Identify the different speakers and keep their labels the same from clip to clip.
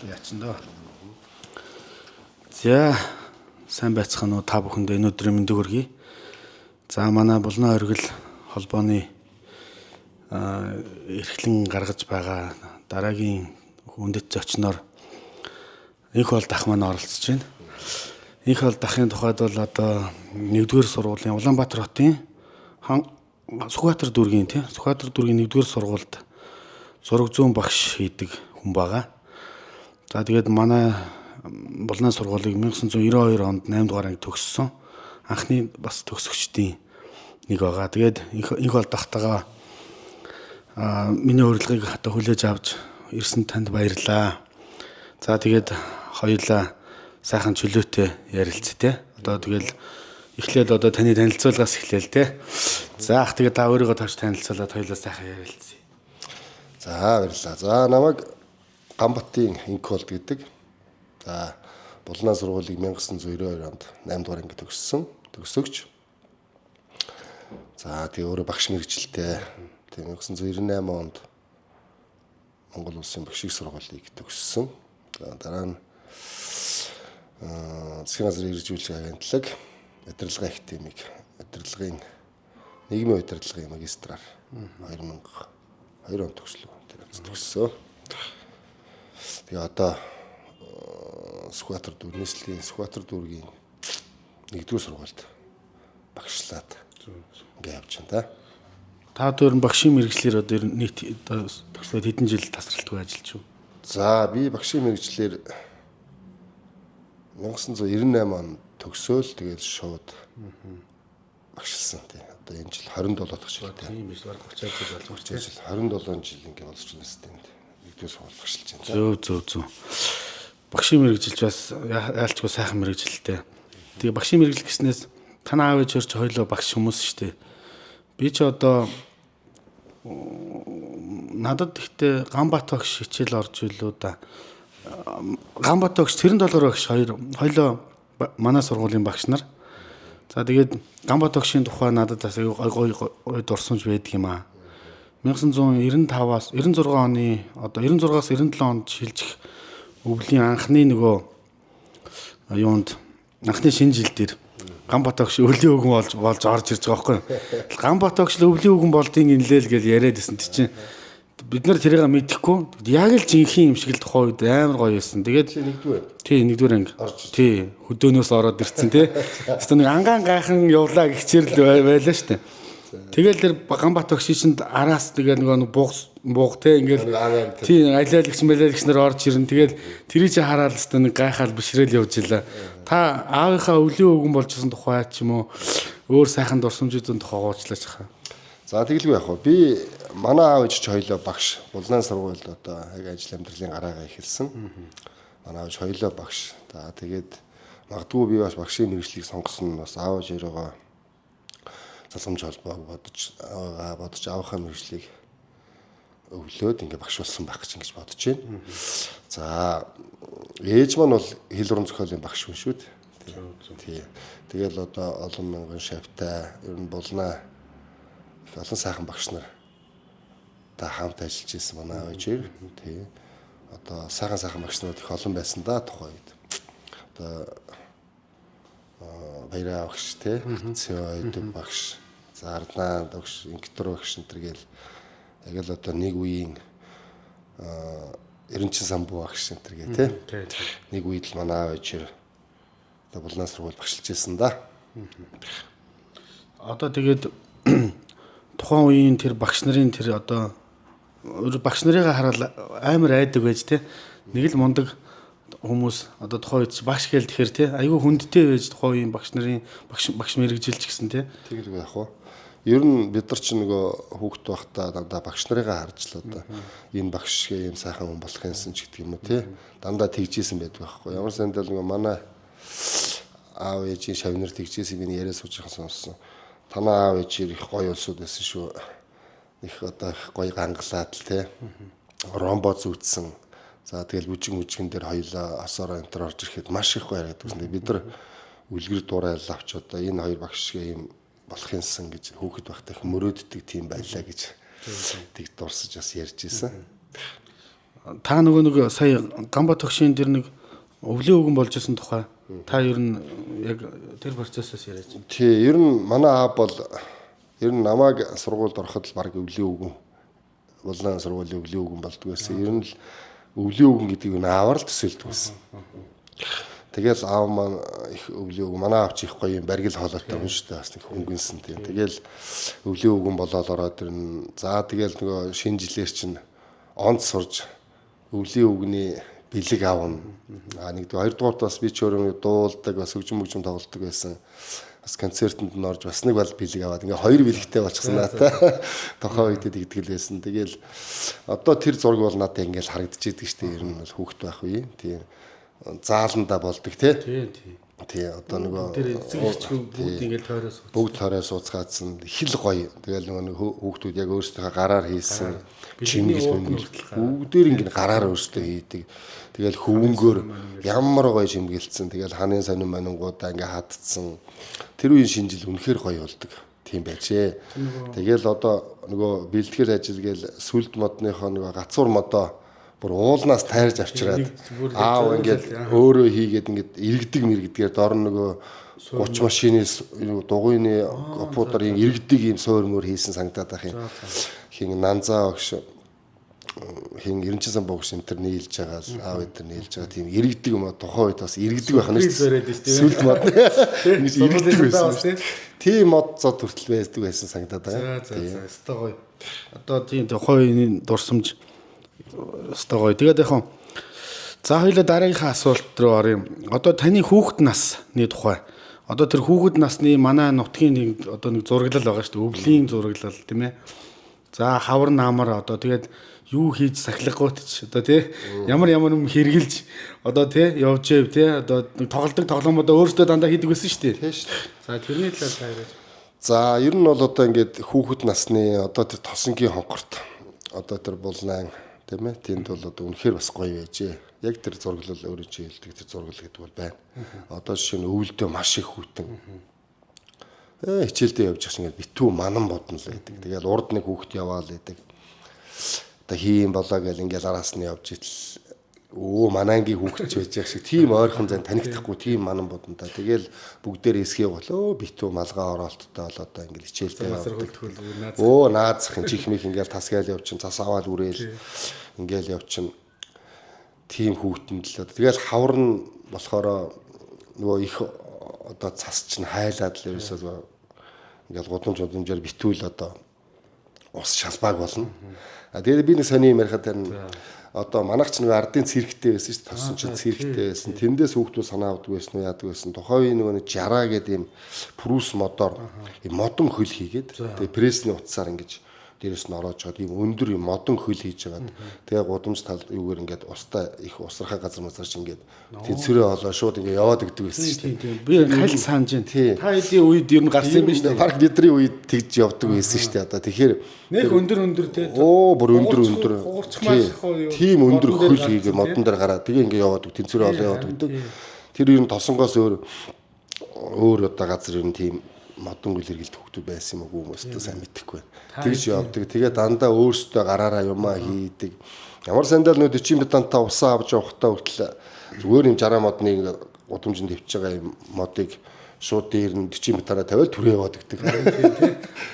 Speaker 1: Яачна. За сайн байцгаана уу та бүхэнд өнөөдрийн мэндийг хүргэе. За манай Булнаа оргил холбооны эрхлэн гаргаж байгаа дараагийн хүндэт зочноор инх бол дах маань оролцож байна. Инх бол дахын тухайд бол одоо 1-р сургуулийн Улаанбаатар хотын Сүхбаатар дүүргийн Сүхбаатар дүүргийн 1-р сургуульд зураг зүүн багш хийдэг хүн байгаа. За тэгээд манай Булнаа сургуулийг 1992 онд 8 дугаар анги төгссөн. Анхны бас төгсөгчдийн нэг байгаа. Тэгээд инх бол дахтагаа миний урилгыг одоо хүлээж авч ирсэн танд баярлалаа. За тэгээд хоёулаа сайхан чөлөөтэй ярилцъя. Одоо тэгэл эхлээд одоо таны танилцуулгаас эхлэв те. За ах тэгээд та өөрийгөө тавьж танилцуулаад хоёулаа сайхан ярилцъя.
Speaker 2: За баярлалаа. За намайг Ганбатын Инколд гэдэг. За Булнаа сургуулийг 1992 онд 8 дугаар анги төгссөн. Төгсөгч. За тэгээ өөрөө багш мэргэжилтэй. Тэгээ 1998 онд Монгол Улсын багшийн сургуулийг төгссөн. Дараа нь засгийн газрын иргэжүүлэх агентлаг удирдлагын академик удирдлагын нийгмийн удирдлагын магистраар 2002 онд төгссөн. Тэгээ одоо Сүхбаатар дүүргийн Сүхбаатар дүүргийн 1-р сургуульд багшлаад ингээ явж байна
Speaker 1: Та өөр нь багшийн мэргэжлэр одоо нийт төгсөөд хэдэн жил тасралтгүй ажиллаж байна?
Speaker 2: За би багшийн мэргэжлэр 1998 он төгсөөл тэгээд шууд багшилсан тий. Одоо энэ жил 27 дахь жил тий.
Speaker 1: Тийм биш, бараг 30 жил болж байна.
Speaker 2: 27 жил ингээ болж байна сте. 1-р сургууль багшилж байна.
Speaker 1: Зөв. Багшийн мэргэжилж бас яалчгүй сайхан мэргэжилтэй. Тэгээ багшийн мэргэжил гэснээс танаа аав ээж ч хоёлоо багш хүмүүс шүү дээ. Би ч одоо надад ихтэй Ганбат багш хичээл орж илүү да. Ганбат багш 97 багш хоёлоо манай сургуулийн багш нар. За тэгээд Ганбат багшийн тухай надад бас гой дурсамж байдаг юм аа. 1995-аас 96 оны одоо 96-аас 97 онд шилжих өвлийн анхны нөгөө юунд анхны шинэ жил дээр Ганбат багш өвлийн үгэн болж орж ирж байгаа байхгүй. Ганбат багш өвлийн үгэн болдгийг инлээл гэж яриад байсан чинь бид нар тэрийг мэдэхгүй яг л жинхэнэ юм шиг л тухай үед амар гоё байсан. Тэгээд тий 1-р анги тий хөдөөнөөс ороод ирцэн тий. Тэгсэн нэг ангаан гайхан явлаа гихчэрл байлаа штэ. Тэгэл тэр Ганбат багш шинд араас тэгээд нөгөө бууг те ингээл тий алиалагч малиалагч нар орж ирэн тэгэл тэрий чи хараад л нэг гайхаал бишрээл явж илаа. Та аавынхаа өвлийн үгэн болжсэн тухай ч юм уу өөр сайхан дурсамжуудын тухай гоочлаач хаа.
Speaker 2: За тэгэлгүй яг хөө би манай аав ээж ч хоёлоо багш Булнаа сургуульд одоо яг ажил амьдралын гараагаа эхэлсэн. Манай аав ээж хоёлоо багш. За тэгээд магадгүй би бас багшийн мэргэжлийг сонгосон нь бас аав ээжээрээ залхамж холбоог бодож аавынхаа мэргэжлийг өвлөөд ингээ багш болсон байх гэж бодож байна. За ээж маань бол хэл уран зохиолын багш хүн шүү дээ. Тэгэл одоо олон мянган шавьтай ер нь Булнаа их олон сайхан багш нар та хамт ажиллаж ирсэн манай аав ээжээр. Тий. Одоо сайхан багш нарууд их олон байсан да тухайд. Одоо Баяраа багш тий. Цэвэд багш, Зардаа багш, Инктор багш энэ гээл яг л одоо нэг үеийн Эренчин самбуу багш энэ гээ тий. Нэг үед л манай аав ээжээр одоо Булнаа сургууль багшилж ирсэн да.
Speaker 1: Одоо тэгээд тухайн үеийн тэр багш нарын тэр одоо багш нарыгаа хараад амар айдаг байж тий. Нэг л мундаг хүмүүс одоо тухайн үед багш гээл тэгэхээр тий айгүй хүндтэй байж тухайн үеийн багш нарын багш мэргэжилж гисэн тий.
Speaker 2: Тэгэлгүй яг хөө. Ер нь бид нар ч нөгөө хүүхэд байхдаа дандаа багш нарыгаа харж л одоо энэ багш шиг юм сайхан хүн болох юмсан ч гэдэг юм уу тий. Дандаа тэгжсэн байдаг байхгүй. Ямар сандал нөгөө манай аав ээжийн шавнар тэгжсэн миний яриа сууж байгаа сонссон. Танаа аав ээж их гоё улсууд байсан шүү. Их одоо их гоё гангалаад л тий. Ромбо зүтсэн. За тэгэл бүжигэн дээр хоёлаа асаараа энэ төр орж ирэхэд маш их гоё яриад үзсэн. Бид нар үлгэр дуурайл авч одоо энэ хоёр багш шиг юм болох юмсан гэж хүүхэд байхдаа их мөрөөддөг тийм байлаа гэж тэг дурсаж бас ярьж ирсэн.
Speaker 1: та нөгөө сая Ганбат тогшийн дэр нэг өвлийн үгэн болж исэн тухай та ер нь яг тэр процессоос яриач.
Speaker 2: Тий, ер нь манай аав бол ер нь намайг сургуульд ороход л баг өвлийн үгэн улаан сургуулийн өвлийн үгэн болдгоо байсан. Ер нь л өвлийн үгэн гэдэг нь аавар л төсөөлдөг байсан. Тэгэл аав маань их өвлийн үгэн манай аав ч их гоё юм баргил хоолойтой хүн шүү дээ. Бас нэг хөнгөнсөн тийм. Тэгэл өвлийн үгэн болоод ороод ирнэ. За тэгэл нөгөө шинэ жилээр чинь онц сурж өвлийн үгний бэлэг аавна. Нэгдүгээр хоёрдугаарт бас би ч өөрөө дуулдаг бас хөгжим тоглолдог байсан. Бас концертанд нь орж бас нэг бол бэлэг аваад ингээ хоёр бэлэгтэй болчихсон надаа. Тохоо үедээ тэгтгэл байсан. Тэгэл одоо тэр зураг бол надад ингээл харагдчихэдэг шүү дээ. Ер нь бол хүүхэд байх үе. Тийм зааланда болдог тий. Тий одоо нөгөө
Speaker 1: тэр эцэг бүгд ингээл тойроос
Speaker 2: бүгд тойроо сууцгаадсан хил гоё. Тэгэл нөгөө хүүхдүүд яг өөрсдийнхээ гараар хийсэн чимгэл бүгдээр ингээ гараар өөрсдөө хийдэг. Тэгэл хөвөнгөөр ямар гоё чимгэлцэн. Тэгэл ханын сонин манингуудаа ингээ хатцсан. Тэр үеийн шинжил үнэхээр гоё болдог. Тийм байжээ. Тэгэл одоо нөгөө бэлтгэл ажил гээл сүлд модныхоо нөгөө гацуур модоо бүр уулнаас тайрж авчираад аав ингээд өөрөө хийгээд ингээд иргэдэг мэрэгдгээр дор нөгөө 30 машины дугуйны компьютерын иргэдэг ийм суур мөр хийсэн санагдаад ах юм. Хин нанзаа огш хин 99 сан богш энтер нийлж байгаа л аав энтер нийлж байгаа тийм иргэдэг юм а тухайн үед бас иргэдэг байх нь сүлд мод ингэж иргэдэг байсан. Тийм мод зод хүртэл байдаг байсан санагдаад байгаа.
Speaker 1: За өстой гоё. Одоо тийм тухайн дурсамж өстой гоё. Тэгээд яг за хоёлаа дараагийнхаа асуулт руу оръё. Одоо таны хүүхэд насны тухай. Одоо тэр хүүхэд насны манай нутгийн нэг одоо нэг зураглал байгаа шүү дээ. Өвлийн зураглал тийм ээ. За хавар наамар одоо тэгээд юу хийж сахилгагүйт ч одоо тий ямар юм хэрглэж одоо тий явж байв тий одоо тоглолдог тоглоомодоо өөрсдөө дандаа хийдэг байсан шүү дээ.
Speaker 2: Тийм шүү дээ.
Speaker 1: За тэрний талаар таарах.
Speaker 2: За ер нь бол одоо ингээд хүүхэд насны одоо тэр тосонгийн хонхорт одоо тэр булнаан тийм ээ тэнд бол одоо үнэхээр бас гоё байжээ. Яг тэр зураглал өөрөө чи хэлдэг тэр зураглал гэдэг бол байна. Одоо жишээ нь өвөлдөө маш их хүйтэн. Хичээлдээ явж байгаа чинь битүү манан бодно л байдаг. Тэгэл урд нэг хүүхэд яваал байдаг. Одоо хийм болоо гэл ингээл араас нь явж итэл манангийн хүүхэд ч байж байгаа шиг тийм ойрхон зан танигдахгүй тийм манан бодно та. Тэгэл бүгдээр эсхий болоо битүү малгай оролттой болоо одоо ингээл хичээлдээ явдаг. Наазах чих мих ингээл тасгаал явчин цас аваад үрээл ингээл явчин тийм хүүхэнд л тэгэл хавар нь болохоор нөгөө их одоо цас чинь хайлаад л ерөөсөө ингээл гудамжаар битүүл одоо ус шалбааг болно. Тэгээд би нэг сони юм ярихад тань одоо манайх ч нэг ардын цэрэгтэй байсан шүү дээ. Тосон ч цэрэгтэй байсан. Тэндээс хүүхдүүд санаа авдаг байсан уу яадаг байсан. Тухайн үеийн нөгөө 60 гэдэг ийм прус модоор ийм модон хөл хийгээд тэгээд прессний утсаар ингэж дээрээс нь ороож чад ийм өндөр ийм модон хөл хийж байгаад тэгээ гудамж тал юугээр ингээд устаа их усрахаа газар мазарч ингээд тэнцвэрээ олоо шууд ингээд яваад өгдөг байсан шүү дээ.
Speaker 1: Би хальт санаж байна. Та хэдийн үед ер нь гарсан юм биш үү?
Speaker 2: Парк бидний үед тэгж явдаг байсан шүү дээ. Одоо тэгэхээр
Speaker 1: нэг өндөр те.
Speaker 2: Бүр өндөр. Тийм өндөр хөл хийгээ модон дээр гараад тэгээ ингээд яваад өг тэнцвэрээ олоо яваад өгдөг. Тэр ер нь тосонгоос өөр одоо газар ер нь тийм модон гүйл хэргэлт хөвгүүд байсан юм уу хүмүүст сайн мэдэхгүй байна. Тэгж явдаг. Тэгээ дандаа өөрсдөө гараараа юмаа хийдэг. Ямар сандал нөө 40 бетантаа усаа авч явахтаа хүртэл зүгээр юм 60 модны гудамжинд хөвч байгаа юм модыг шууд дээр нь 40 бетараа тавиад түрээ яваад өгдөг.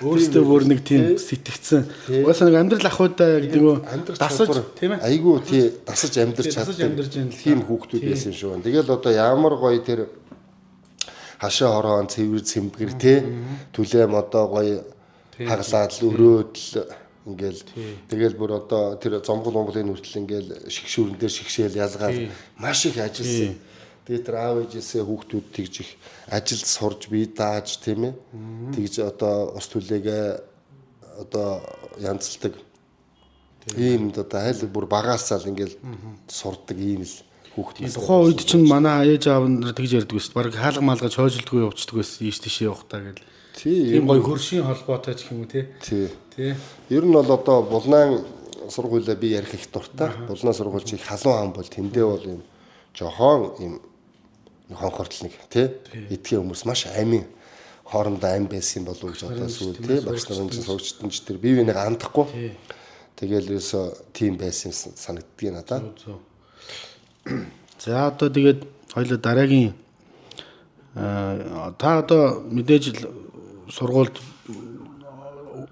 Speaker 1: Өөрсдөө бүр нэг тийм сэтгцэн. Угаасаа нэг амьдрал ахуйдаа гэдэг нь дасаж тийм ээ.
Speaker 2: Айгуу тий дасаж амьдарч чаддаг. Тийм хүүхдүүд байсан юм шүү. Тэгэл одоо ямар гоё тэр хашаа хороон цэвэр цэмбгэр те түлэм одоо гоё хаглаад өрөөд ингээл тэгэл бүр одоо тэр зомгол момголын хүртэл ингээл шигшүүрэн дээр шигшээл ялгаад маш их ажилласан. Тэгээд тэр аав ээжээсээ хүүхдүүд тэгж их ажилд сурж бие дааж тийм ээ тэгж одоо ус түлээгээ одоо янзлдаг ийм одоо айл бүр багаасаа л ингээл сурдаг ийм л хүүхдээс.
Speaker 1: Тухайн үед чинь манай ээж аав нар тэгж ярьдаг байсан. Бараг хаалга маалгаж хойжилтгүй явцдаг байсан. Ийш тийшээ явахтаа гэл. Тийм гоё хөршийн холбоотой ч юм уу те. Тий.
Speaker 2: Ер нь бол одоо булнаан сургуулаа би ярих их дуртай. Булнаан сургууль их халуун ам бол тэндээ бол юм жохон юм хонхортл нэг тий. Эдгээр хүмүүс маш амин хоорондоо ам байсан болов уу гэж одоо сүүл тий. Багш нарын чинь сурагчдын ч тэр бие биенээ андахгүй. Тэгэл ерөөсө тим байсан юм санагддгийг надад.
Speaker 1: За одоо тэгээд хоёул дараагийн та одоо мэдээж сургууль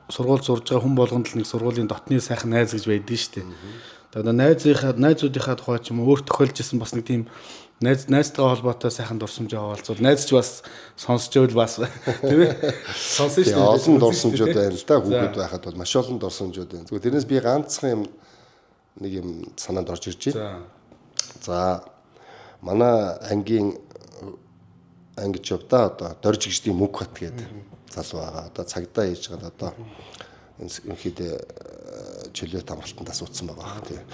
Speaker 1: сурж байгаа хүн болгонд л нэг сургуулийн дотны сайхан найз гэж байдаг шүү дээ. Одоо найзуудынхаа тухай ч юм уу өөр тохиолж исэн бас нэг тийм найзтайгаа холбоотой сайхан дурсамж яваалцвал найз ч бас сонсч байвал бас тийм ээ сонсон шүү дээ.
Speaker 2: Олон дурсамжууд байна л да. Хүүхэд байхад бол маш олон дурсамжууд байна. Зүгээр тэрнээс би ганцхан нэг юм санаанд орж ирж байна. За манай анги жавда одоо дорж гисдийн мөнх бат гэдэг залуу байгаа. Одоо цагдаа хийж байгаа одоо өнөхөд чөлөөт амралтандаас утсан байгаа баг тийм.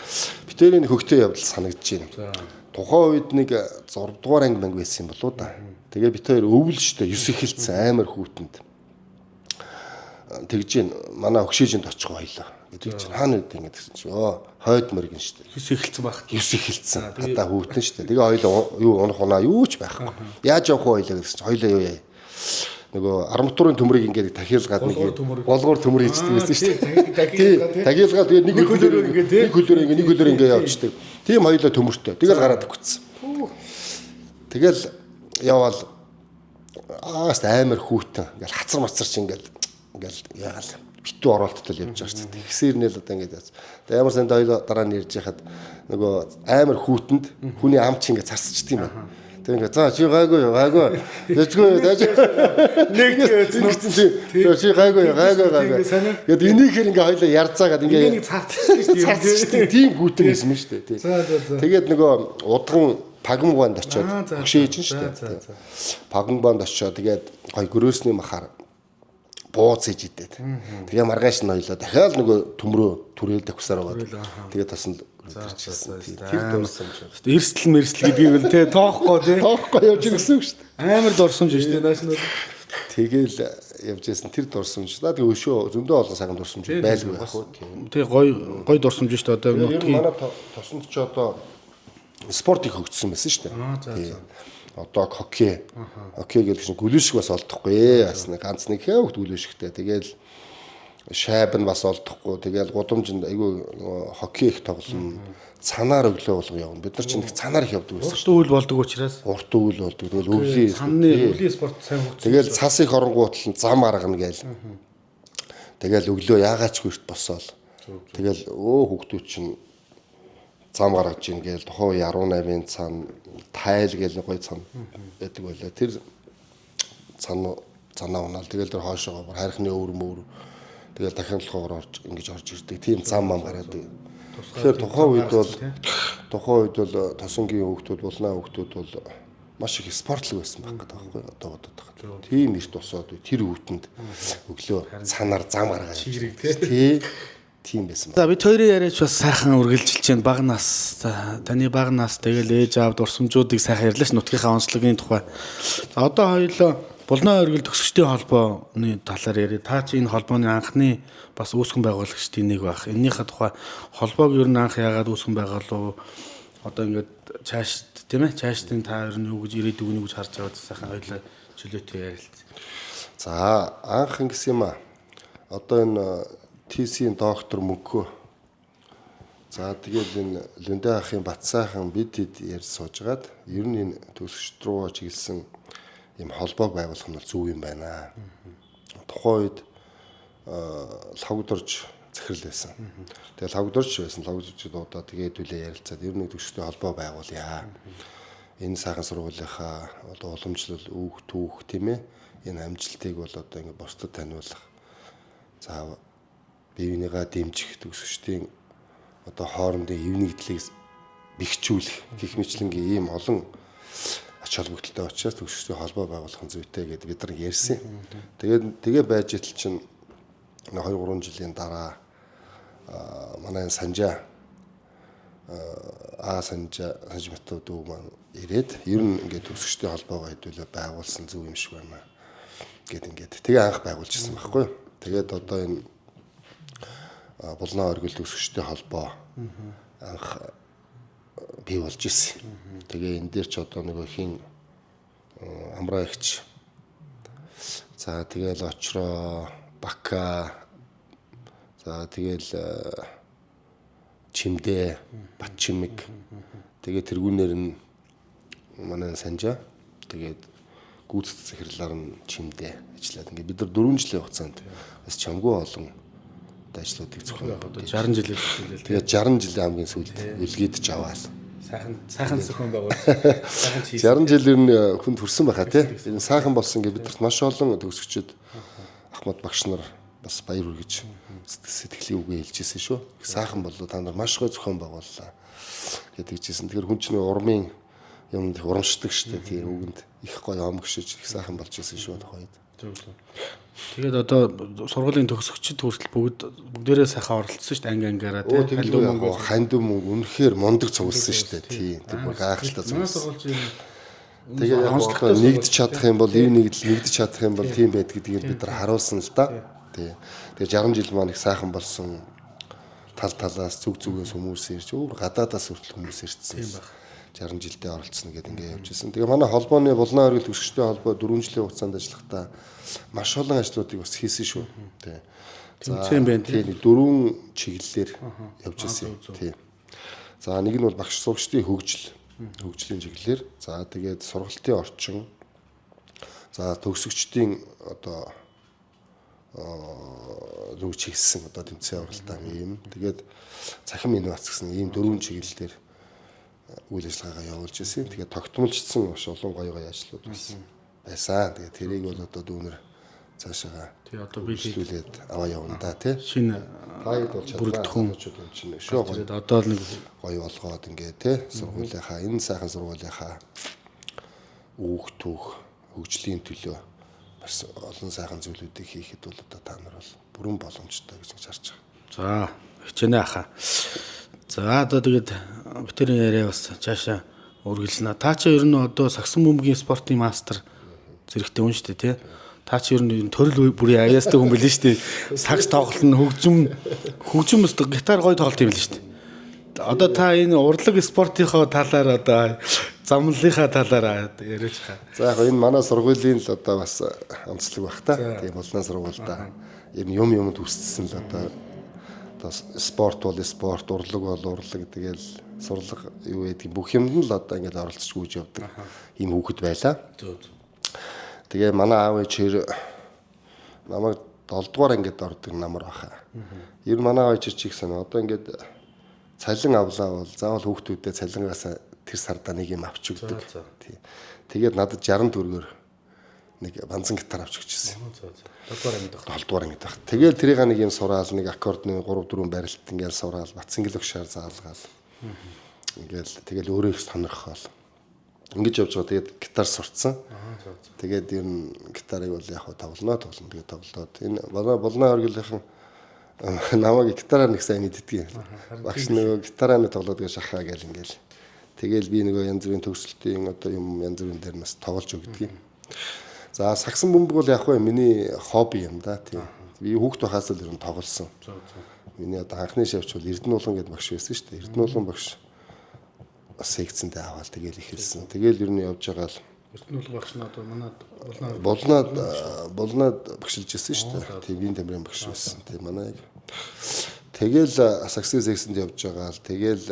Speaker 2: Битэрийн хөгтөө явдал санагдаж байна. Тухайн үед нэг 6 дугаар анги байсан юм болоо да. Тэгээ бит хоёр өвөл штэ 9 эхэлсэн амар хүүтэнд. Тэгж гин манай өгшөөжинд очих хоёлоо. Гэдэг чинь хаана үт ингэ гэсэн чинь хойд мөргөн штэ.
Speaker 1: 9 эхэлсэн баг.
Speaker 2: 9 эхэлсэн. Одоо хүүтэн штэ. Тэгээ хоёлоо юу унах унаа юу ч байхгүй. Яаж явах вэ хоёлоо гэсэн чинь хоёлоо юу яа. Нөгөө арматурын төмрийг ингээд тахиалгаад нэг болгоор төмөр хийждэг байсан шүү дээ. Тахиалгаад тэгээд нэг хөлөөр ингээд явчихдаг. Тийм хоёлоо төмөртэй. Тэгэл гараад өгцсөн. Тэгэл яваал амар хүүтэн ингээд хацар мацар чи ингээд яагаал битүү оролттой л явж байгаа шүү дээ. Тэгсээр нэл одоо ингээд яц. Тэгээд ямар санд хоёлоо дараа нь ирж яхад нөгөө амар хүүтэнд хүний ам чи ингээд царсчдаг юм байна. Тэгээ за чи гайгүй. Дэжгүй дэж. Нэг чи гайгүй. Гэт энийг хэр ингээ хоёлаа ярцаагаад ингээ цаацчихдаг тийм гүтэн юм шүү дээ. Тэгээд нөгөө удган пагмбанд очиод өгшөөж шүү дээ. Пагмбанд очиод тэгээд гой гөрөөсний махаар бууц хийж идээд. Тэгээ маргааш нь хоёлоо дахиад нөгөө төмрөө түрээлдэх хүсээр байгаа. Тэгээд тасанд тэр дурсамж.
Speaker 1: Эрсдэл гэдгийг л те тоохгүй те.
Speaker 2: Тоохгүй явж ирсэн үг шүү дээ.
Speaker 1: Амар дурсамж шүү дээ нааш нь.
Speaker 2: Тэгэл явж ирсэн тэр дурсамж. Тэгээ өшөө зөндөө олон сайхан дурсамж байлгүй байх уу.
Speaker 1: Тэгээ гой дурсамж шүү дээ. Одоо
Speaker 2: нутгийн манай тосонд ч одоо спортыг хөгжсөн байсан шүү дээ. Одоо хоккей гэдэг чинь гүлүүшиг бас олдохгүй. Бас нэг ганц нэг хөвгт гүлүүшигтэй. Тэгэл шайб нь бас олдохгүй. Тэгэл гудамжинд айгүй хоккей их тоглоно. Цанаар өглөө болго явна. Бид нар чинь их цанаар их явдаг байсан.
Speaker 1: Урт үйл болдог учраас.
Speaker 2: Урт үйл болдог. Тэгэл
Speaker 1: өвлийн спорт сайн хөгжсөн.
Speaker 2: Тэгэл цас их оронгуутал нь зам аргана гээл. Тэгэл өглөө яагаач гүрт босоол. Тэгэл хүүхдүүд чинь зам гаргаж ийн гээл тухайн 18-ын цан тайл гээл гой цан байдаг байлаа. Тэр цанаа унаал. Тэгэл тэр хоошоо хайрхны өөр тэгэл дахин болохоор ингэж орж ирдэг. Тийм зам мам гараад. Тэгэхээр тухайн үед бол тосонгийн хүүхдүүд булнаа хүүхдүүд бол маш их спортлог байсан байх гэдэг байхгүй одоо бодоод байгаа. Тийм их тусаад тэр хүүтэнд өглөө цанаар зам гаргаж тийм байсан.
Speaker 1: За бид хоёрын яриач бас сайхан үргэлжилж байна. Бага нас таны бага нас тэгэл ээж аав дурсамжуудыг сайхан ярьлаа ш нутгийнхаа онцлогийн тухай. За одоо хоёулаа Булнаа оргил төгсөгчдийн холбооны талаар яриа. Та чи энэ холбооны анхны бас үүсгэн байгуулагчдын нэг байх. Энийхээ тухай холбоог ер нь анх яагаад үүсгэн байгуулав? Одоо ингээд цаашд тийм ээ цаашдын та ер нь юу гэж ирээдүг нь юу гэж харж байгааг сайхан хоёулаа чөлөөтэй ярилцъя.
Speaker 2: За анх ингэсэн юм аа. Одоо энэ ТС-ийн доктор Мөнхөө. За тэгээд энэ Лүндэ ахын Батсайхан бид ярьж суужгаад ер нь энэ төгсөгчд рүү чиглэсэн ийм холбоог байгуулах нь зөв юм байна. Тухайн үед лавгдорж захирал байсан. Тэгээд лавгдорж байсан. Лавгдорчд удаа тэгээд үлээ ярилцаад ер нь төгсөгчдийн холбоо байгуулъя. Энэ сайхан сургуулийнхаа одоо уламжлал өөх түүх тийм ээ. Энэ амжилтыг бол одоо ингэ бусдад таниулах. За биенийгаа дэмжих төгсөгчдийн одоо хоорондын эвнэгдлийг бэхжүүлэх гэх мэтлэнгийн ийм олон ач холбогдолтой учраас төгсөгчдийн холбоо байгуулах нь зүйтэй гэдээ бид нар ярьсан. Тэгээ байж итл чинь 2-3 жилийн дараа манай Санжаа Санжматуу дүү маань ирээд ер нь ингээд төгсөгчдийн холбоогоо хэдүүлээ байгуулсан зөв юм шиг байна ингээд тэгээ анх байгуулжсэн байхгүй. Тэгээд одоо энэ Булнаа оргил төгсөгчдийн холбоо анх бий болж ирсэн. Тэгээ энэ дээр ч одоо нэг хин амраа ихч. За тэгэл очроо Бака. За тэгэл Чимдээ, Батчимэг. Тэгээд тэргүүнээр нь манай Санжаа. Тэгээд гүйцэтгэх захирлаар нь Чимдээ ажиллаад. Ингээд бид нар 4 жилийн хугацаанд бас чамгүй олон ажлуудыг зөвхөн
Speaker 1: Одоо 60 жилээр хэлээ.
Speaker 2: тэгээд 60 жилийн хамгийн сүүлд үлгийдэж аваад.
Speaker 1: Сайхан зөвхөн байгуул. Сайхан хийж.
Speaker 2: 60 жил ер нь хүнд хүрсэн байхаа тий. Энэ сайхан болсон гэж бидэрт маш олон төгсөгчд Ахмад багш нар бас баяр хүргэж сэтгэлийн үгээ хэлжсэн шүү. Их сайхан болоо та нар маш гой зохион байгууллаа гэдэг хэлжсэн. Тэгэхээр хүн чинь урмын юмд их урамшдаг шүү дээ. Тийм үгэнд их гой омгшиж их сайхан болж исэн шүү тухайд.
Speaker 1: Тэгээд одоо сургуулийн төгсөгчд хүртэл бүгдээрээ сайхан оролцсон шүү дээ анги ангаараа тий.
Speaker 2: Хандив мөнгө үнэхээр мундаг цугласан шүү дээ. Тийм. Тэр бүр гайхалтай цугласан. Тэгээ яг нэгдэж чадах юм бол нэгдэж чадах юм бол тийм байд гэдгийг бид нар харуулсан л да. Тий. Тэгээ 60 жил маань их сайхан болсон. Тал талаас зүгээс хүмүүс ирж гадаадаас хүртэл хүмүүс ирсэн. 60 жилдээ оролцсон гэдэг ингээд явж ирсэн. Тэгээ манай холбооны Булнаа оргил төгсөгчтэй холбоо 4 жилийн хугацаанд ажиллахдаа маш олон ажлуудыг бас хийсэн шүү. Тий.
Speaker 1: За тийм
Speaker 2: 4 чиглэлээр явж ирсэн. Тий. За нэг нь бол багш сурагчдын хөгжлийн чиглэлээр. За тэгээд сургалтын орчин. За төгсөгчдийн одоо рүү чиглэсэн одоо тэмцээн оролтоо юм. Тэгээд цахим инновац гэсэн ийм 4 чиглэлээр үйл ажиллагаагаа явуулж ирсэн. Тэгээд тогтмолжсон маш олон гоё ажлууд байсан. Тэгээд тэрийг бол одоо дүүнэр цаашаа
Speaker 1: тий одоо би
Speaker 2: хэлүүлээд аваа явна да тий.
Speaker 1: Шинэ
Speaker 2: таад бол
Speaker 1: бүрддэхүүн
Speaker 2: юм чинь шүү.
Speaker 1: Тэгээд одоо л нэг
Speaker 2: гоё болгоод ингээ тий сургуулийнхаа энэ сайхан сургуулийнхаа хүүхдүүх хөгжлийн төлөө бас олон сайхан зүйлүүдийг хийхэд бол одоо та нар бол бүрэн боломжтой гэж харж байгаа.
Speaker 1: за хичээнэ ахаа. За одоо тэгээд битэрийн яриа бас цаашаа үргэлжлэнэ. Та чи ер нь одоо сагсан бөмбөгийн спортын мастер зэрэгтэй хүн шүү дээ тий. Та чи ер нь төрөл бүрийн аяастай хүн билээ шүү дээ. Сакс тоглолт нь хөгжим өстө гитар гоё тоглолт юм билээ шүү дээ. Одоо та энэ урлаг спортынхоо талаар одоо замналынхаа талаар яриач хаа.
Speaker 2: За яг энэ манай сургуулийн л одоо бас онцлог баг та. Тийм болноо сургуультай. Ер нь юмд үсцсэн л одоо спорт бол спорт, урлаг бол урлаг тэгэл сурлаг юу гэдэг бүх юмд нь л одоо ингээд оролцож гүйж явдаг ийм хүүхэд байлаа. Тэгээ манай аав ээж намайг 7 дугаар ангид ордог намар баха. Ер нь манай аав ээж чи гэсэн одоо ингээд цалин авлаа бол заавал хүүхдүүдэд цалингаас тэр сарда нэг юм авч өгдөг. Тэгээд надад 60 төгрөгөөр нэг банзан гитар авч өгчээсэн. 7 дугаар ангид баг. Тэгэл тэрийг нэг юм сураал нэг аккордны 3 4 барилт ингээл сураал бацсан гэлөгшээр заалгаал. Ингээл тэгэл өөрөө их сонирхол. Ингэж явж байгаа. Тэгээд гитар сурцсан. Тэгээд ер нь гитарыг бол яг тоглоно. Тэгээд тоглоод энэ Булнаа оргилынхан намайг гитараар нэг сайн мэддэг. Багш нөгөө гитараа нэг тоглоод гэж шахаа гэл ингээл. Тэгэл би нөгөө янз бүрийн төгсөлтийн одоо юм янз бүрийн дээр нас тоглож өгдөг. За сагсан бөмбөг бол яг хөө миний хобби юм да тийм. Би хүүхд байхаас л ер нь тоглосон. Миний одоо анхны шавч бол Эрдэнэ уулан гэдэг багш байсан шүү дээ. Эрдэнэ уулан багш бас секцэндээ аваад тэгэл ихэлсэн. Тэгэл ер нь явж байгаа л
Speaker 1: Эрдэнэ уулан багш нь одоо манад
Speaker 2: Булнаад багшилж ирсэн шүү дээ. Тийм биеийн тамирын багш байсан. Тийм манай. Тэгэл сагсан секцэнд явж байгаа л тэгэл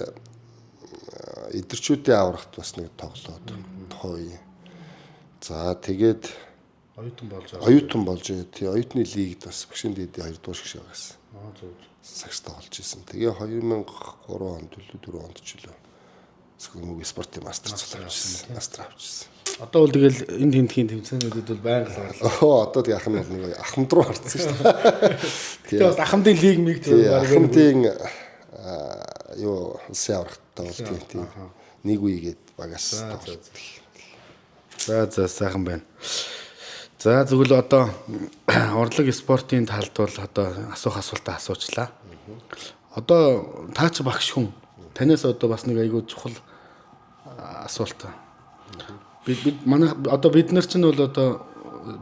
Speaker 2: эдэрчүүдийн аврагт бас нэг тоглоод тухай. За тэгээд оюутан болж тий оюутны лигд бас багшийн дэдийн 2 дугаар шгшээ байсан. Сагс тоглож исэн. Тэгээ 2003 онд 4 онд ч үлээ. Зөвхөн спортын мастер авчихсан. Мастер авчихсан.
Speaker 1: Одоо бол тэгэл энэ тентхийн тэмцээнүүдэд бол байнга л орлоо.
Speaker 2: Одоо тэг ах нь бол нэг ахмад руу орсон шүү дээ.
Speaker 1: Тэгээ бас ахмадын лиг миг
Speaker 2: ахмадын юу улсын аврагт тоглолт тийм. Нэг үегээд багаас тоглолт.
Speaker 1: За сайхан байна. За зөвхөн одоо урлаг спортын талд бол одоо асуултаа асуучлаа. Одоо таач багш хүн танаас одоо бас нэг айгүй чухал асуулт. Бид манай одоо бид нар чинь бол одоо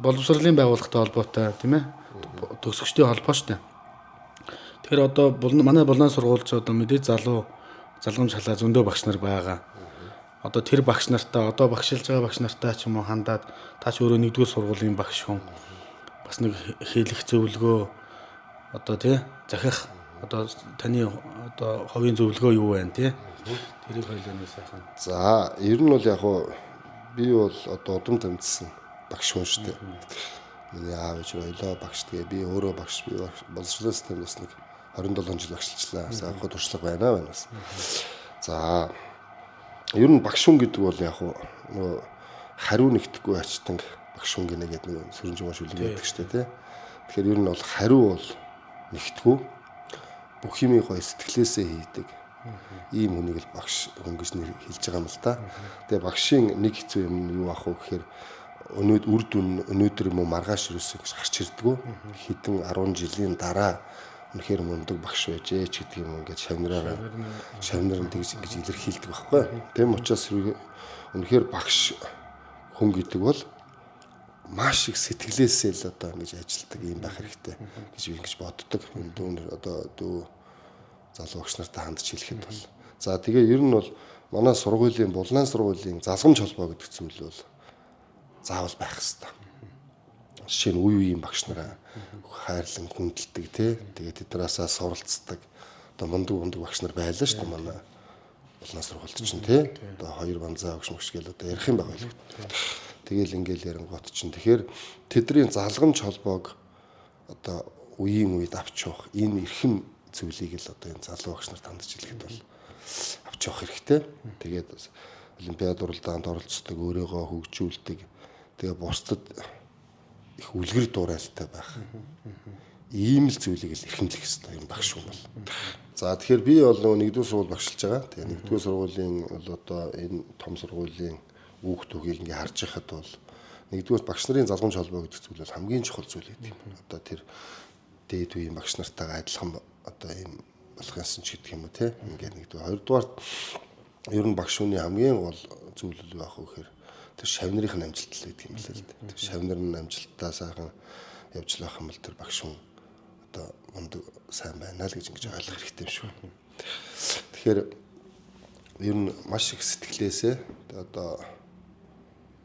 Speaker 1: боловсролын байгууллагатай холбоотой тийм ээ төгсөгчдийн холбоо шүү дээ. Тэгэхээр одоо манай Булнаа сургуульч одоо мэдээ залгамж халаа зөндөө багш нар байгаа. Одоо тэр багш нартаа одоо багшилж байгаа багш нартаа ч юм уу хандаад таач өөрөө нэгдүгээр сургуулийн багш хүн бас нэг хийлэх зөвлөгөө одоо тий захих одоо таны одоо ховын зөвлөгөө юу байна тий? Тэрийг хоёулаа сайхан.
Speaker 2: За ер нь бол яг хуу би бол одоо удам тэмцсэн багш хүн шүү дээ. Миний аав ээж хоёлоо багш, тэгээ би өөрөө багш, би боловсролын системд бас нэг 27 жил багшилчлаа. Сайхан туршлага байна бас. За ер нь багш хүн гэдэг бол яг хуу нөгөө хариу нэгдэхгүй ачтанг багш хүн гинэ гэдэг нэг сөрөнжин шүлэг байдаг шүү дээ тий. Тэгэхээр ер нь бол хариу бол нэгдэхгүй бүх юмыг гоё сэтгэлээсээ хийдэг. Ийм хүнийг л багш хүн гэж нэр хэлж байгаа юм л да. Тэгээ багшийн нэг хэцүү юм юу ах вэ гэхээр өнөөдөр юм уу маргааш юусэн гэж гарч ирдэггүй. Хэдэн 10 жилийн дараа үнэхээр мундаг багш байжээ ч гэдэг юм ингээд шавнаар нь тэгж ингэж илэрхийлдэг байхгүй. Тэм учраас үнэхээр багш хүн гэдэг бол маш их сэтгэлээсээ л одоо ингэж ажилтдаг юм байх хэрэгтэй гэж би ингэж боддог. Одоо дүү залуу багш нартай хандж хэлэхэд бол. За тэгээ ер нь бол манай сургуулийн булаан сургуулийн залгамж холбоо гэдэг зүйл бол заавал байх хэрэгтэй. Жишээ нь үеийн багш нараа хайрлан хүндэлдэг тий. Тэгээд тэднээсээ суралцдаг. Одоо мундаг багш нар байлаа шүү дээ манай булаан сургуульд чинь тий. Одоо 2 банзаа багш гээл одоо ярих юм байгаа л. Тэгэл ингээл ярингуут чинь тэгэхээр тэдний залгамж холбоог одоо үеийн үед авч явах энэ эрхэм зүйлийг л одоо энэ залуу багш нарт хандж хэлэхэд бол авч явах хэрэгтэй. Тэгээд олимпиад уралдаанд оролцдог, өөрийгөө хөгжүүлдэг. Тэгээ бусдад их үлгэр дуурайлтай байх. Ийм л зүйлийг л эрхэмлэх хэрэгтэй юм багш хүн бол. За тэгэхээр би бол нэгдүгээр сургууль багшилж байгаа. Тэгээ нэгдүгээр сургуулийн бол одоо энэ том сургуулийн хүүхд түүхийг ингээ харж байхад бол нэгдүгээр багш нарын залгамж холбоо гэдэг зүйл бол хамгийн чухал зүйл гэдэг юм. Одоо тэр дээд үеийн багш нартайгаа адилхан одоо ийм болох юмсан ч гэдэг юм уу те. Ингээд нэгдүгээр хоёрдугаар ер нь багш хүний хамгийн гол зүйл юу байх вэ гэхээр тэр шавнырын амжилт л гэдэг юм л л дээ. Тэр шавнырын амжилтаа сайхан явж лах юм бол тэр багш хүн одоо мундаг сайн байна л гэж ингэж ойлгох хэрэгтэй юм шүү. Тэгэхээр ер нь маш их сэтгэлээсээ одоо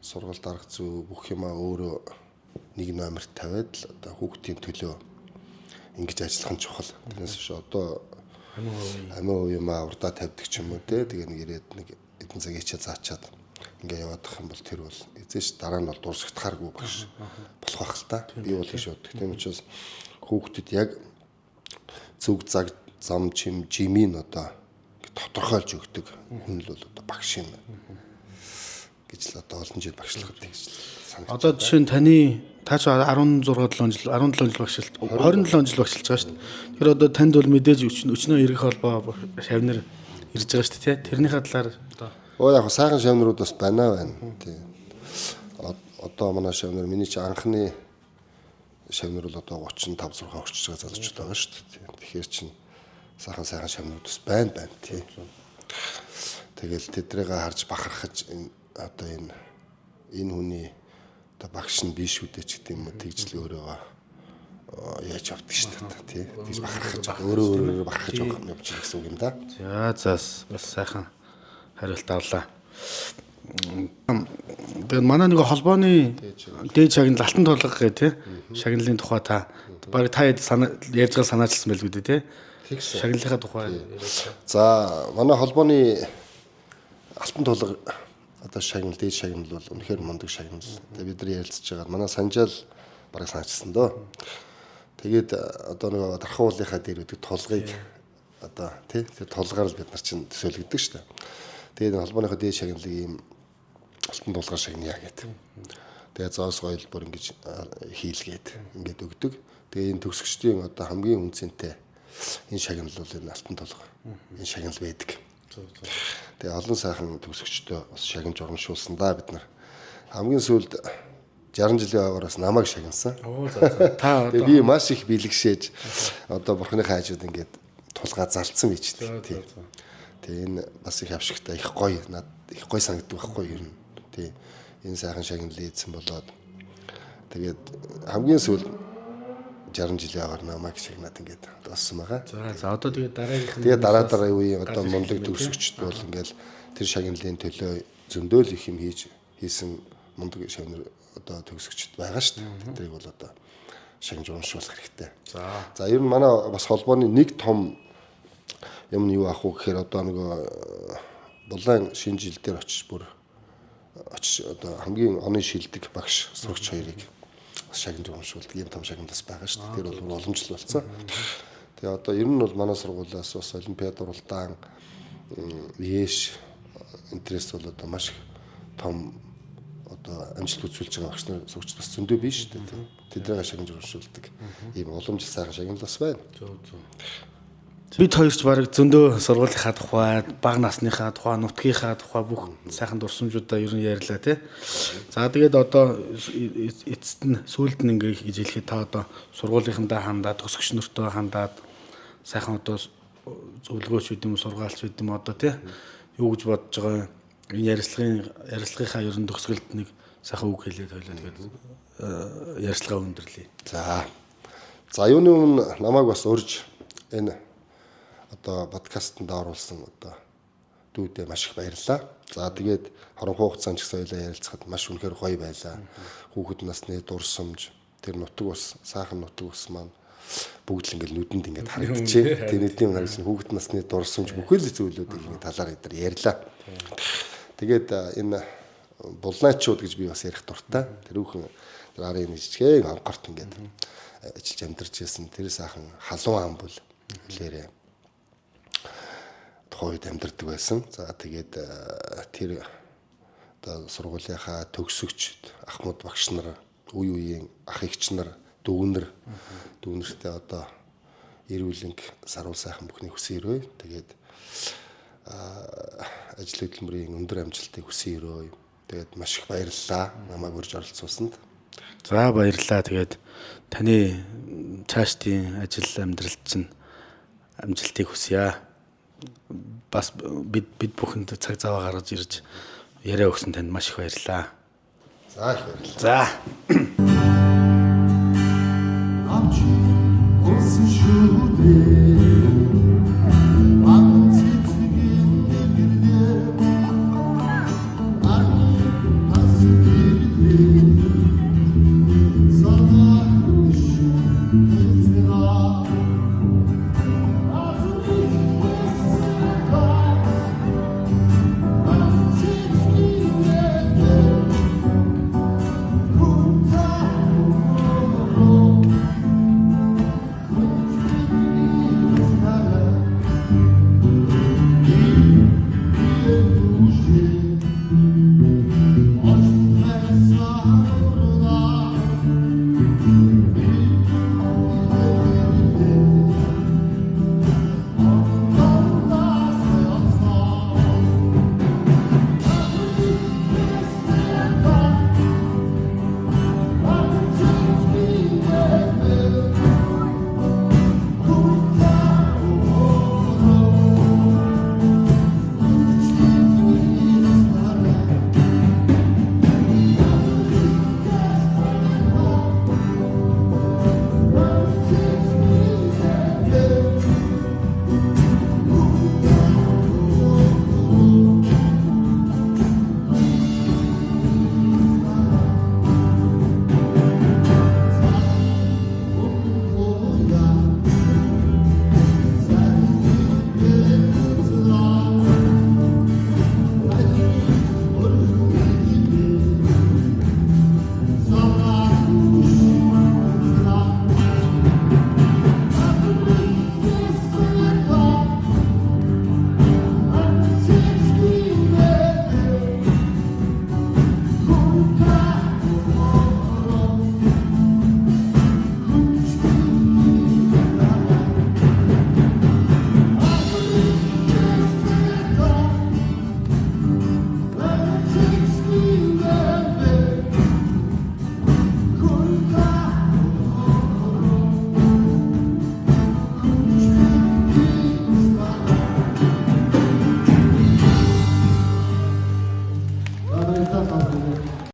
Speaker 2: сургалт арга зүй бүх юмаа өөрөө нэг номерт тавиад л одоо хүүхдийн төлөө ингэж ажиллах нь чухал. Тэрнээс биш одоо амин юмаа урдаа тавьдаг ч юм уу те. Тэгээ нэг ирээд нэг эдэн цаг ичээ заачаад ингээ яваадах юм бол тэр бол эзэж дараа нь бол дурсагдахааргүй багш болох байх л та. Би бол гэж боддог. Тийм учраас хүүхдэд яг зүг цаг зам чим жимийн одоо тодорхойлж өгдөг хүн л бол одоо багш юм гэж л одоо олон жил багшлахад гэж санагдаж.
Speaker 1: Одоо жишээ нь та ч 17 жил багшилт 27 жил багшилж байгаа шүү дээ. Тэр одоо танд бол мэдээж өчнөө ирэх холбоо шавнар ирж байгаа шүү дээ. Тэрнийхээ талаар одоо
Speaker 2: яг сайхан шавнарууд бас байна. Тий. Одоо манай шавнар миний чи анхны шавнар бол одоо 35 6 орчиж байгаа залуучууд байгаа шүү дээ. Тэгэхээр чин сайхан шавнарууд бас байна тий. Тэгэл тэдрийг харж бахархаж одоо энэ хүний одоо багш нь биш үү ч гэдэг юм уу тэгж л өөрийгөө яаж авдаг шүү дээ тий. Тэгж бахархаж өөрөө бахархаж явах юм гэсэн үг юм да.
Speaker 1: За бас сайхан хариулт авлаа. Тэгээд манай нэг холбооны дээд шагнал алтан тулга гэх тий шагналын тухай та баг та ярьж байгаа санаачилсан байл үү тий. Шагналынхаа тухай.
Speaker 2: За манай холбооны алтан тулга одоо шагнал дээд шагнал бол үнэхээр мундаг шагнал. Тэгээ бид нар ярилцж байгаа. Манай санжаал бараг санаачилсан дөө. Тэгээд одоо нэг дархан уулынхаа дээр үүдэг тулгыг одоо тий тэр тулгаар л бид нар чинь төсөөлөгдөг шүү дээ. Тэгээд холбооныхоо дээд шагналыг ийм алтан тулгаар шагнаа гэдэг. Тэгээд зоос гоёл бүр ингэж хийлгээд ингээд өгдөг. Тэгээд энэ төгсөгчдийн одоо хамгийн үнцэнтэй энэ шагнал бол энэ алтан тулга. Энэ шагнал байдаг. Тэгээ олон сайхан төгсөгчдөө бас шагнаж урамшуулсан да бид нар. Хамгийн сүүлд 60 жилийн аваараас намайг шагнасан.
Speaker 1: Та
Speaker 2: тэгээ би маш их бэлгшээж одоо бурхны хайжууд ингээд тулгаа зарлцсан байж тээ. Тэгээ энэ бас их авшигтай их гоё их гоё санагддаг байхгүй юу? Тий. Энэ сайхан шагнал ийдсэн болоод тэгээд хамгийн сүүлд 60 жилийн аваар намайг шагнаад ингээд болсон байгаа.
Speaker 1: За одоо тэгээд дараагийнх нь
Speaker 2: тэгээд дараа үеийн одоо мундаг төгсөгчд бол ингээд тэр шагналын төлөө зөндөөл их юм хийсэн мундаг шагнал одоо төгсөгчд байгаа шүү дээ. Тэрийг бол одоо шагнаж урамшуулах хэрэгтэй.
Speaker 1: За.
Speaker 2: За ер нь манай бас холбооны нэг том юм нь юу ах уу гэхээр одоо нөгөө булан шинэ жил дээр очиж одоо хамгийн оны шилдэг багш сурагч хоёрыг шагнаж урамшуулдаг юм том шагналаас байгаа шүү дээ. Тэр бол уламжлал болсон. Тэгээ одоо ер нь бол манай сургуулиас бас олимпиад уралдаан ЕШ интерес бол одоо маш том одоо амжилт үзүүлж байгаа багш нар сурагч бас зөндөө биш шүү дээ. Тэднийг шагнаж урамшуулдаг ийм уламжлал сайхан шагнал бас байна.
Speaker 1: Бид хоёрч баг зөндөө сургуулийнхаа тухай, бага насныхаа тухай, нутгийнхаа тухай бүх сайхан дурсамжуудаа ер нь ярьлаа тий. За тэгээд одоо эцэст нь сүүлд нь ингээ хийж хэлэхэд та одоо сургуулийнхандаа хандаад, төгсөгч нөртөө хандаад сайхан одоо зөвлөгөөч үт юм сургаалч үт юм одоо тий юу гэж бодож байгаа энэ ярилцлагынхаа ер нь төгсгөлд нэг сайхан үг хэлээд хоёлаа тэгээд ярилцлага өндөрлөе.
Speaker 2: За юуны өмнө намайг бас урьж энэ одоо подкастт оруулсан одоо дүүдээ маш их баярлалаа. За тэгээд хоронхой хугацаанд ч гэсэн хоёлаа ярилцахад маш үнэхээр гоё байлаа. Хүүхэд насны дурсамж, тэр нутаг ус, сайхан нутаг ус маань бүгд л ингээл нүдэнд ингээд харагдчихэ. Тэр нүдний харагч хүүхэд насны дурсамж бүхэл зүйлүүдийг нэг талаар эдгээр ярьлаа. Тэгээд энэ булнаачууд гэж би бас ярих дуртай. Тэрүүхэн арын жижигхэн анхаарт ингээд ажиллаж амьдарч байсан. Тэр сайхан халуун ам бол хэлээрээ тухайд амьдардаг байсан. За тэгээд тэр одоо сургуулийнхаа төгсөгчд, ахмад багш нар, үе үеийн ах эгч нар, дүүнэртэй одоо эрүүлэнг саруул сайхан бүхний хүсэн өрөө. Тэгээд ажил хөдөлмөрийн өндөр амжилтыг хүсэн өрөө. Тэгээд маш их баярлалаа. Намайг урьж оролцуулсанд.
Speaker 1: За баярлалаа. Тэгээд таны цаашдын ажил амьдралд чинь амжилтыг хүсье. Бас бид бүхэнд цаг зав гаргаж ирж яриа өгсөн танд маш их баярлалаа.
Speaker 2: За их баярлалаа.
Speaker 1: За